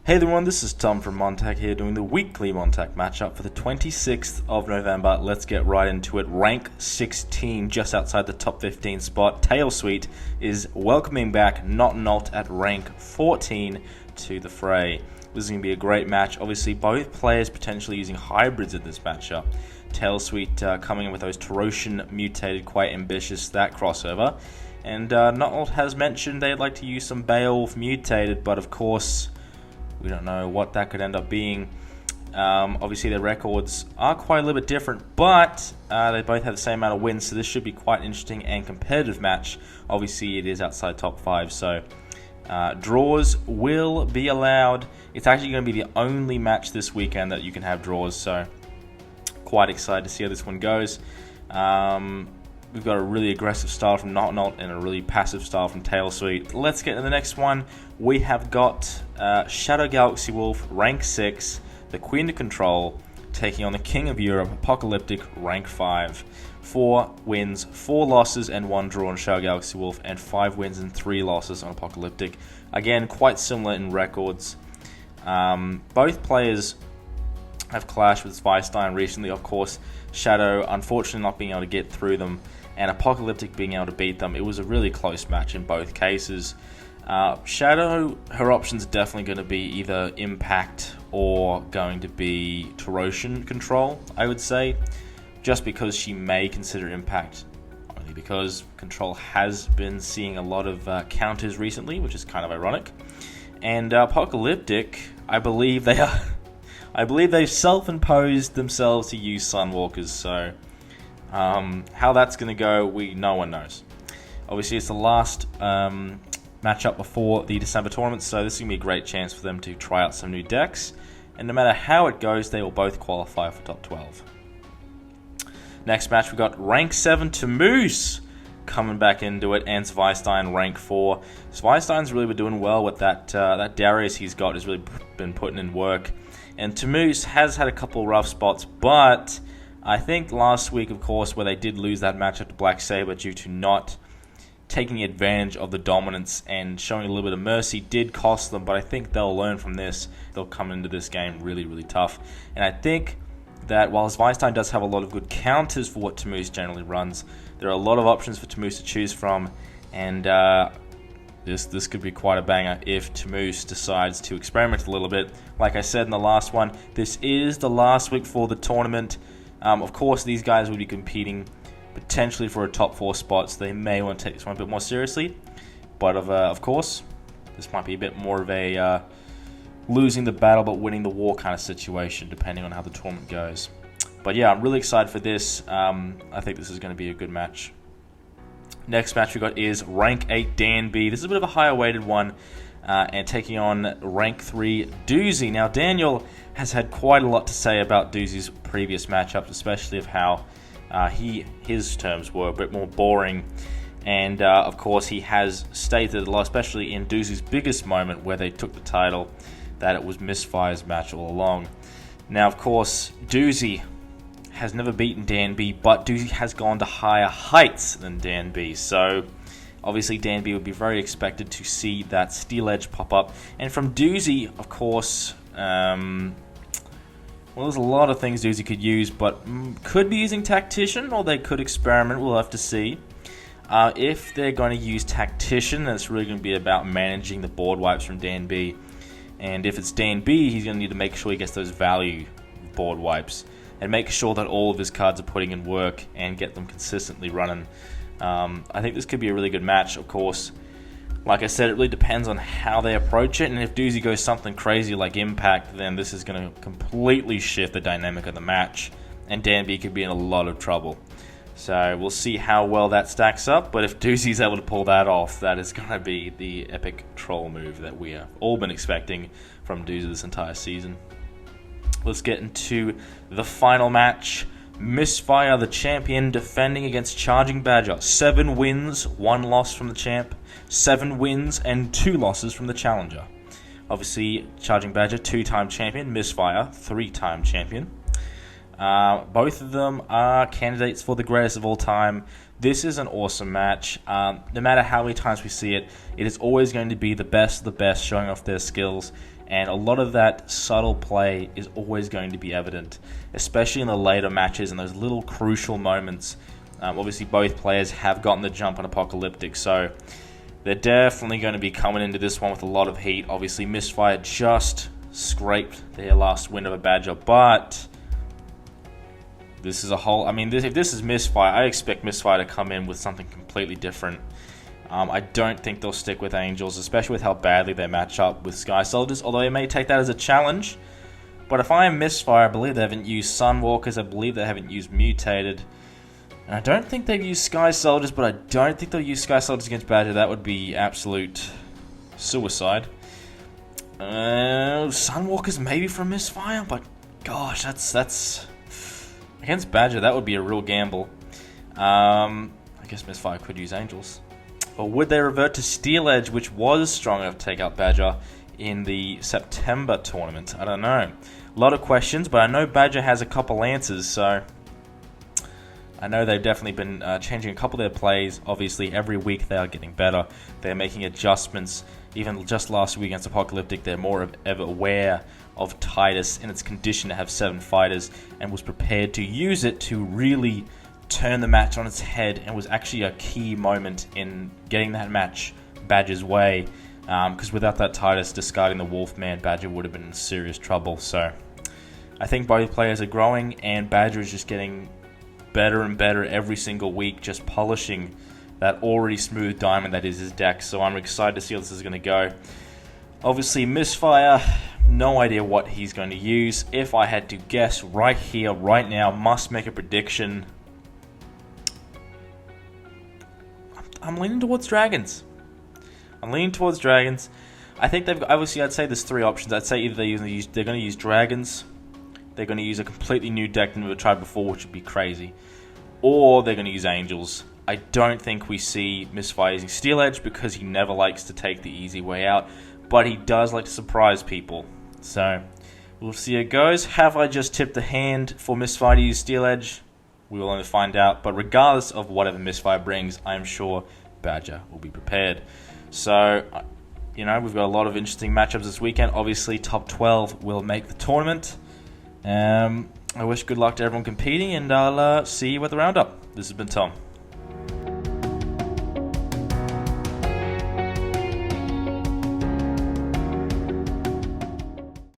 Hey everyone, this is Tom from Montag here doing the weekly Montag matchup for the 26th of November. Let's get right into it. Rank 16, just outside the top 15 spot. Tailsweet is welcoming back Not at rank 14 to the fray. This is going to be a great match. Obviously, both players potentially using hybrids in this matchup. Tailsweet coming in with those Terosian mutated, quite ambitious that crossover. And Not has mentioned they'd like to use some Beowulf mutated, but of course, we don't know what that could end up being. Obviously, their records are quite a little bit different, but they both have the same amount of wins, so this should be quite an interesting and competitive match. Obviously, it is outside top 5, so draws will be allowed. It's actually going to be the only match this weekend that you can have draws, so quite excited to see how this one goes. We've got a really aggressive style from Not and a really passive style from Tailsweet. Let's get to the next one. We have got Shadow Galaxy Wolf, rank 6, the Queen of Control, taking on the King of Europe, Apocalyptic, rank 5. 4 wins, 4 losses, and 1 draw on Shadow Galaxy Wolf, and 5 wins and 3 losses on Apocalyptic. Again, quite similar in records. Both players have clashed with Zweistein recently, of course. Shadow, unfortunately, not being able to get through them, and Apocalyptic being able to beat them. It was a really close match in both cases. Shadow, her options are definitely going to be either Impact or going to be Terosian Control, I would say, just because she may consider Impact, only because Control has been seeing a lot of counters recently, which is kind of ironic. And Apocalyptic, I believe they've self-imposed themselves to use Sunwalkers, so how that's going to go, no one knows. Obviously, it's the last matchup before the December tournament, so this is going to be a great chance for them to try out some new decks, and no matter how it goes, they will both qualify for top 12. Next match, we've got rank 7 Moose coming back into it, and Zweistein rank 4. Zweistein's really been doing well with that Darius he's got, has really been putting in work. And Tamoose has had a couple rough spots, but I think last week, of course, where they did lose that matchup to Black Saber due to not taking advantage of the dominance and showing a little bit of mercy, did cost them, but I think they'll learn from this. They'll come into this game really, really tough. And I think that while Zweistein does have a lot of good counters for what Tamoose generally runs, there are a lot of options for Tamoose to choose from, and This could be quite a banger if Tamoose decides to experiment a little bit. Like I said in the last one, this is the last week for the tournament. Of course, these guys will be competing potentially for a top 4 spot, so they may want to take this one a bit more seriously. But of course, this might be a bit more of a losing the battle but winning the war kind of situation, depending on how the tournament goes. But yeah, I'm really excited for this. I think this is going to be a good match. Next match we got is rank 8 Danby. This is a bit of a higher weighted one, and taking on rank 3 Doozy. Now Daniel has had quite a lot to say about Doozy's previous matchups, especially of how his terms were a bit more boring. And of course he has stated a lot, especially in Doozy's biggest moment where they took the title, that it was Misfire's match all along. Now of course Doozy has never beaten Danby, but Doozy has gone to higher heights than Danby. So obviously Danby would be very expected to see that Steel Edge pop up. And from Doozy, of course, well, there's a lot of things Doozy could use, but could be using Tactician, or they could experiment. We'll have to see. If they're going to use Tactician, then it's really going to be about managing the board wipes from Danby. And if it's Danby, he's going to need to make sure he gets those value board wipes and make sure that all of his cards are putting in work and get them consistently running. I think this could be a really good match, of course. Like I said, it really depends on how they approach it, and if Doozy goes something crazy like Impact, then this is going to completely shift the dynamic of the match, and Danby could be in a lot of trouble. So we'll see how well that stacks up, but if Doozy's able to pull that off, that is going to be the epic troll move that we have all been expecting from Doozy this entire season. Let's get into the final match. Misfire, the champion, defending against Charging Badger. 7 wins, 1 loss from the champ. 7 wins and 2 losses from the challenger. Obviously, Charging Badger, 2-time champion. Misfire, 3-time champion. Both of them are candidates for the greatest of all time. This is an awesome match. No matter how many times we see it, it is always going to be the best of the best showing off their skills. And a lot of that subtle play is always going to be evident, especially in the later matches and those little crucial moments. Obviously, both players have gotten the jump on Apocalyptic, so they're definitely going to be coming into this one with a lot of heat. Obviously, Mistfire just scraped their last win of a Badger, but this is a whole... I mean, if this is Mistfire, I expect Mistfire to come in with something completely different. I don't think they'll stick with Angels, especially with how badly they match up with Sky Soldiers, although they may take that as a challenge. But if I am Mistfire, I believe they haven't used Sunwalkers, I believe they haven't used Mutated. And I don't think they've used Sky Soldiers, but I don't think they'll use Sky Soldiers against Badger. That would be absolute suicide. Sunwalkers maybe from Mistfire, but gosh, that's... Against Badger, that would be a real gamble. I guess Mistfire could use Angels. Or would they revert to Steel Edge, which was strong enough to take out Badger in the September tournament? I don't know. A lot of questions, but I know Badger has a couple answers, so I know they've definitely been changing a couple of their plays. Obviously, every week they are getting better. They're making adjustments. Even just last week against Apocalyptic, they're more ever aware of Tidus in its condition to have 7 fighters and was prepared to use it to really turn the match on its head, and was actually a key moment in getting that match Badger's way, because without that Tidus discarding the Wolfman, Badger would have been in serious trouble. So I think both players are growing, and Badger is just getting better and better every single week, just polishing that already smooth diamond that is his deck. So I'm excited to see how this is going to go. Obviously, Mistfire, no idea what he's going to use. If I had to guess right here, right now, must make a prediction, I'm leaning towards Dragons. I think they've obviously, I'd say there's 3 options. I'd say either they're going to use Dragons, they're going to use a completely new deck they've never tried before, which would be crazy, or they're going to use Angels. I don't think we see Mistfire using Steel Edge because he never likes to take the easy way out, but he does like to surprise people. So we'll see how it goes. Have I just tipped the hand for Mistfire to use Steel Edge? We will only find out, but regardless of whatever Mistfire brings, I am sure Badger will be prepared. So, we've got a lot of interesting matchups this weekend. Obviously, top 12 will make the tournament. I wish good luck to everyone competing, and I'll see you at the roundup. This has been Tom.